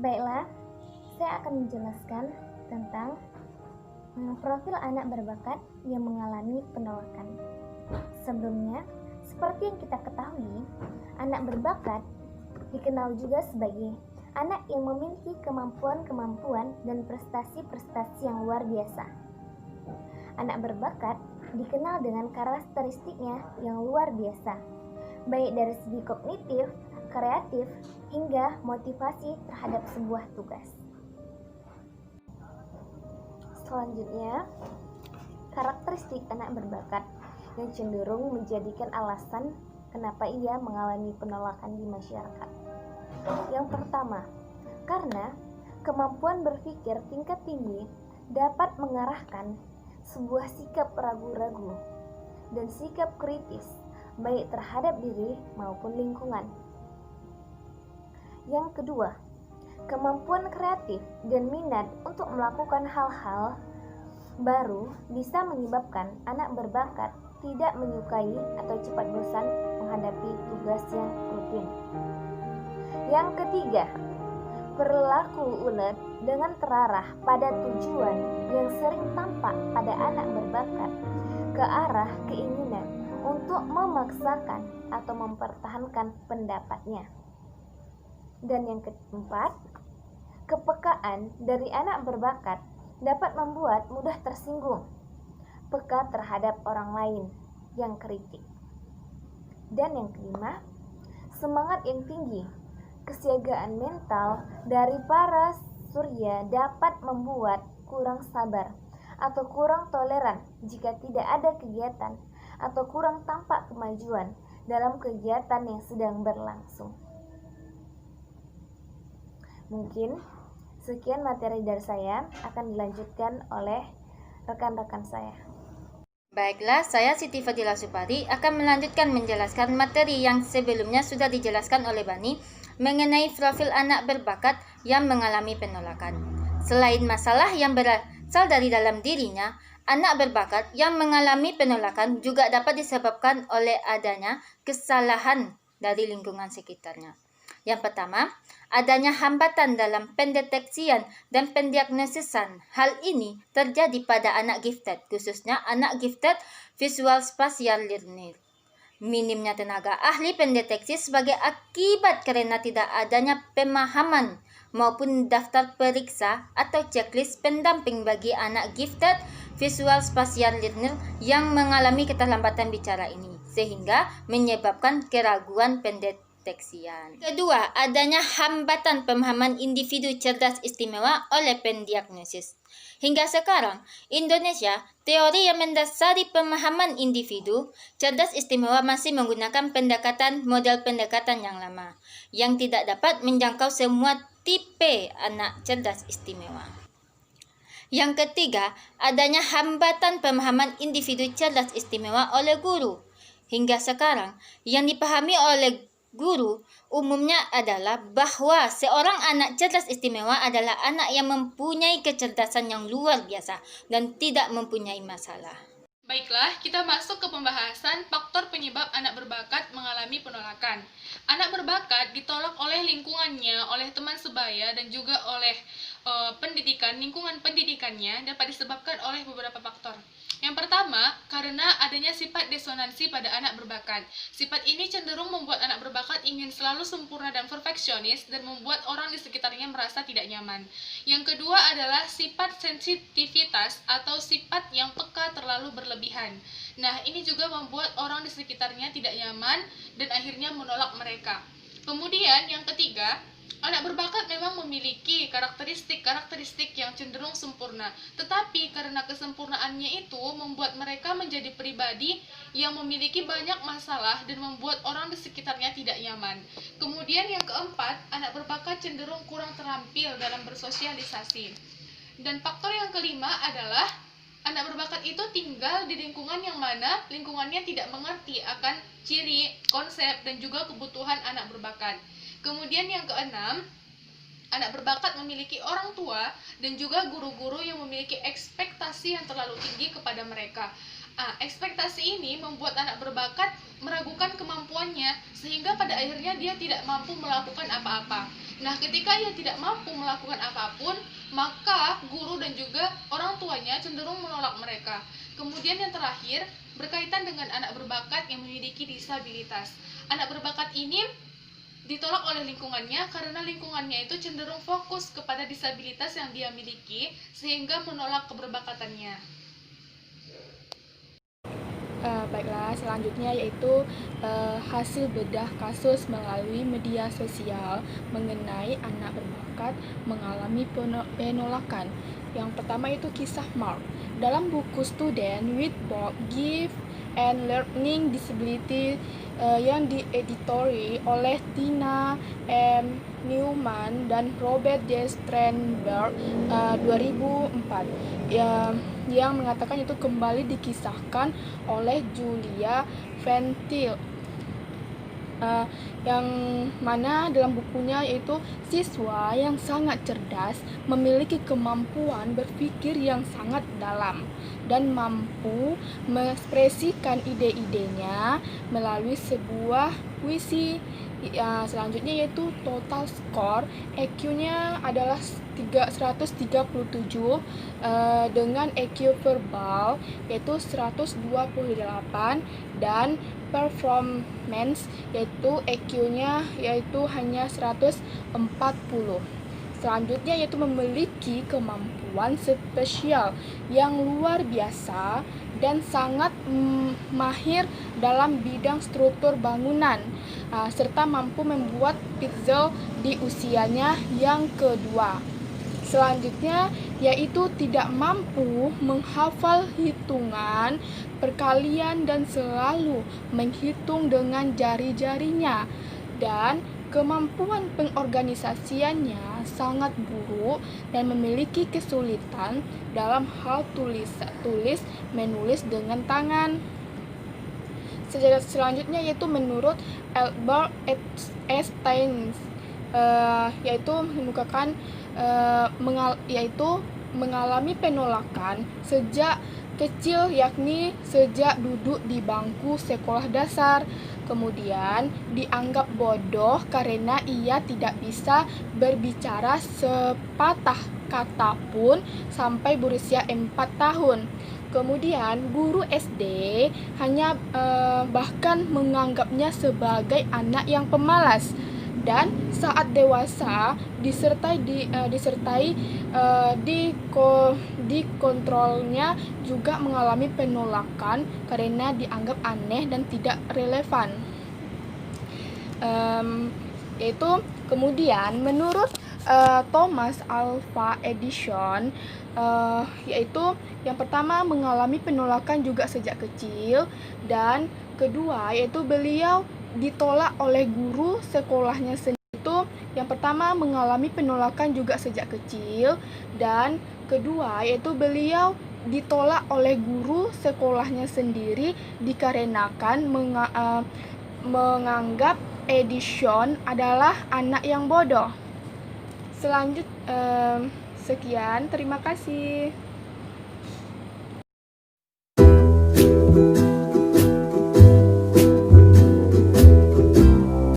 Baiklah, saya akan menjelaskan tentang profil anak berbakat yang mengalami penolakan. Sebelumnya, seperti yang kita ketahui, anak berbakat dikenal juga sebagai anak yang memiliki kemampuan-kemampuan dan prestasi-prestasi yang luar biasa. Anak berbakat dikenal dengan karakteristiknya yang luar biasa, baik dari segi kognitif, kreatif, hingga motivasi terhadap sebuah tugas. Selanjutnya, karakteristik anak berbakat yang cenderung menjadikan alasan kenapa ia mengalami penolakan di masyarakat. Yang pertama, karena kemampuan berpikir tingkat tinggi dapat mengarahkan sebuah sikap ragu-ragu dan sikap kritis baik terhadap diri maupun lingkungan. Yang kedua, kemampuan kreatif dan minat untuk melakukan hal-hal baru bisa menyebabkan anak berbakat tidak menyukai atau cepat bosan menghadapi tugas yang rutin. Yang ketiga, perilaku ulet dengan terarah pada tujuan yang sering tampak pada anak berbakat ke arah keinginan untuk memaksakan atau mempertahankan pendapatnya. Dan yang keempat, kepekaan dari anak berbakat dapat membuat mudah tersinggung, peka terhadap orang lain yang kritik. Dan yang kelima, semangat yang tinggi, kesiagaan mental dari para surya dapat membuat kurang sabar atau kurang toleran jika tidak ada kegiatan atau kurang tampak kemajuan dalam kegiatan yang sedang berlangsung. Mungkin sekian materi dari saya, akan dilanjutkan oleh rekan-rekan saya. Baiklah, saya Siti Fadila Supari akan melanjutkan menjelaskan materi yang sebelumnya sudah dijelaskan oleh Bani mengenai profil anak berbakat yang mengalami penolakan. Selain masalah yang berasal dari dalam dirinya, anak berbakat yang mengalami penolakan juga dapat disebabkan oleh adanya kesalahan dari lingkungan sekitarnya. Yang pertama, adanya hambatan dalam pendeteksian dan pendiagnosisan. Hal ini terjadi pada anak gifted, khususnya anak gifted visual spatial learner. Minimnya tenaga ahli pendeteksi sebagai akibat karena tidak adanya pemahaman maupun daftar periksa atau checklist pendamping bagi anak gifted visual spatial learner yang mengalami keterlambatan bicara ini, sehingga menyebabkan keraguan pendeteksian. Kedua, adanya hambatan pemahaman individu cerdas istimewa oleh pendiagnosis. Hingga sekarang, Indonesia, teori yang mendasari pemahaman individu cerdas istimewa masih menggunakan model pendekatan yang lama, yang tidak dapat menjangkau semua tipe anak cerdas istimewa. Yang ketiga, adanya hambatan pemahaman individu cerdas istimewa oleh guru. Hingga sekarang, yang dipahami oleh guru umumnya adalah bahwa seorang anak cerdas istimewa adalah anak yang mempunyai kecerdasan yang luar biasa dan tidak mempunyai masalah. Baiklah, kita masuk ke pembahasan faktor penyebab anak berbakat mengalami penolakan. Anak berbakat ditolak oleh lingkungannya, oleh teman sebaya, dan juga oleh lingkungan pendidikannya dapat disebabkan oleh beberapa faktor. Yang pertama, karena adanya sifat disonansi pada anak berbakat. Sifat ini cenderung membuat anak berbakat ingin selalu sempurna dan perfeksionis dan membuat orang di sekitarnya merasa tidak nyaman. Yang kedua adalah sifat sensitivitas atau sifat yang peka terlalu berlebihan. Nah, ini juga membuat orang di sekitarnya tidak nyaman dan akhirnya menolak mereka. Kemudian yang ketiga, anak berbakat memang memiliki karakteristik yang cenderung sempurna, tetapi karena kesempurnaannya itu membuat mereka menjadi pribadi yang memiliki banyak masalah dan membuat orang di sekitarnya tidak nyaman. Kemudian yang keempat, anak berbakat cenderung kurang terampil dalam bersosialisasi. Dan faktor yang kelima adalah anak berbakat itu tinggal di lingkungan yang mana lingkungannya tidak mengerti akan ciri, konsep, dan juga kebutuhan anak berbakat. Kemudian yang keenam, anak berbakat memiliki orang tua dan juga guru-guru yang memiliki ekspektasi yang terlalu tinggi kepada mereka. Ekspektasi ini membuat anak berbakat meragukan kemampuannya sehingga pada akhirnya dia tidak mampu melakukan apa-apa. Nah, ketika ia tidak mampu melakukan apapun, maka guru dan juga orang tuanya cenderung menolak mereka. Kemudian yang terakhir, berkaitan dengan anak berbakat yang memiliki disabilitas. Anak berbakat ini ditolak oleh lingkungannya karena lingkungannya itu cenderung fokus kepada disabilitas yang dia miliki sehingga menolak keberbakatannya. Baiklah, selanjutnya yaitu hasil bedah kasus melalui media sosial mengenai anak berbakat mengalami penolakan. Yang pertama itu kisah Mark. Dalam buku Student with Both Gift and Learning Disability yang dieditori oleh Tina M. Newman dan Robert J. Sternberg 2004 yang mengatakan itu kembali dikisahkan oleh Julia Ventil yang mana dalam bukunya yaitu siswa yang sangat cerdas memiliki kemampuan berpikir yang sangat dalam dan mampu mengekspresikan ide-idenya melalui sebuah puisi. Selanjutnya yaitu total score EQ-nya adalah 137 dengan EQ verbal yaitu 128 dan performance yaitu EQ-nya yaitu hanya 140. Selanjutnya yaitu memiliki kemampuan spesial yang luar biasa dan sangat mahir dalam bidang struktur bangunan serta mampu membuat puzzle di usianya yang kedua. Selanjutnya yaitu tidak mampu menghafal hitungan perkalian dan selalu menghitung dengan jari-jarinya dan kemampuan pengorganisasiannya sangat buruk dan memiliki kesulitan dalam hal tulis menulis dengan tangan. Selanjutnya yaitu menurut Albert Einstein yaitu mengemukakan mengalami penolakan sejak kecil yakni sejak duduk di bangku sekolah dasar. Kemudian dianggap bodoh karena ia tidak bisa berbicara sepatah kata pun sampai berusia 4 tahun. Kemudian guru SD hanya bahkan menganggapnya sebagai anak yang pemalas dan saat dewasa disertai kontrolnya juga mengalami penolakan karena dianggap aneh dan tidak relevan. Yaitu kemudian menurut Thomas Alva Edison yaitu yang pertama mengalami penolakan juga sejak kecil dan kedua yaitu beliau ditolak oleh guru sekolahnya sendiri. Itu yang pertama mengalami penolakan juga sejak kecil dan kedua yaitu beliau ditolak oleh guru sekolahnya sendiri dikarenakan menganggap Edison adalah anak yang bodoh. Sekian, terima kasih.